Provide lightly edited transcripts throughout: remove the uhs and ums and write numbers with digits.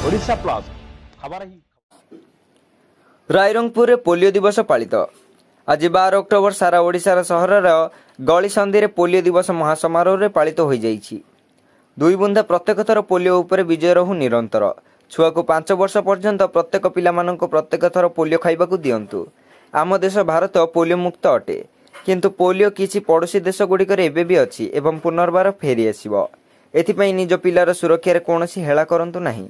Odisha plus खबर ही रायरंगपुर रे polio दिवस पालित। आज 12 अक्टोबर सारा ओडिशार सहरर गली संधि रे पोलियो दिवस महासमारोह रे पालित हो जाइछि। दुई बुंदा प्रत्येक थर पोलियो उपरे विजय रहू निरंतर। छुआ को 5 वर्ष पर्यंत प्रत्येक पिला माननको प्रत्येक थर पोलियो खाइबाकू दियंतु। आम देश भारत पोलियो मुक्त अटे, किंतु पोलियो किछि पड़ोसी देश गुड़िकर एबे भी अछि एवं पुनर्बार फेरी आसिबो। एथिपई निज पिलार सुरक्षा रे कोनोसी हेला करंतु नाही।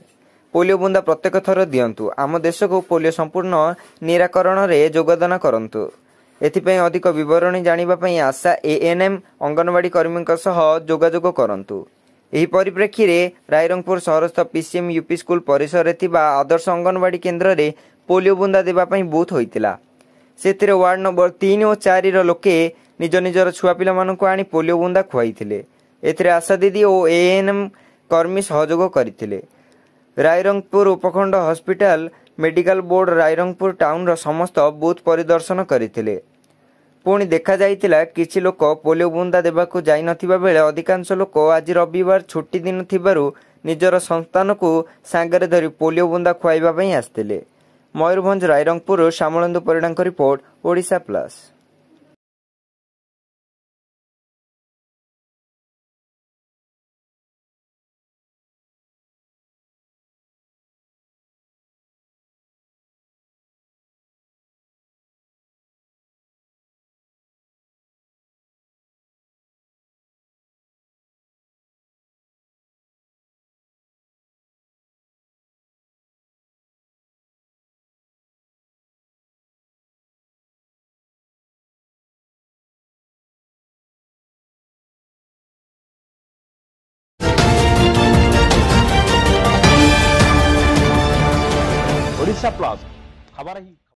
पोलियो बुंदा प्रत्येक थर दियंतु। आम देश को पोलियो संपूर्ण निराकरण रे योगदान करंतु। एथिपई अधिक विवरणी जानिबा पई आशा एएनएम अंगनवाड़ी कर्मी सह जोगाजोग करंतु। एही परिप्रेक्षी रे रायरंगपुर सहरस्थ पीसीएम यूपी स्कूल परिसर रे थिबा आदर्श अंगनवाड़ी केन्द्र रे पोलियो बुंदा देबा पई बूथ होइतिला। सेतिरे वार्ड नंबर 3 और 4 रो लोके निज निजर छुआ पिला मानकु आनी पोलियो बुंदा खुआइथिले। एथिरे आशा दीदी और एएनएम कर्मी सहयोग करथिले। रायरंगपुर उपखंड hospital medical board Rairangpur town रो समस्त बूथ परिदर्शन करथिले। पुणी देखा जाइतिला किछि लोक पोलियो बुंदा देबाकू जाई नथिबा बेले अधिकांश लोक आज रविवार छुट्टी दिन थिबारु निजर संस्थान को सांगरे धरी पोलियो बुंदा खुआइबा पई आस्थिले। मयूरभंज रायरंगपुर श्यामलेन्दु परिडांक report Odisha plus. Odisha plus खबर ही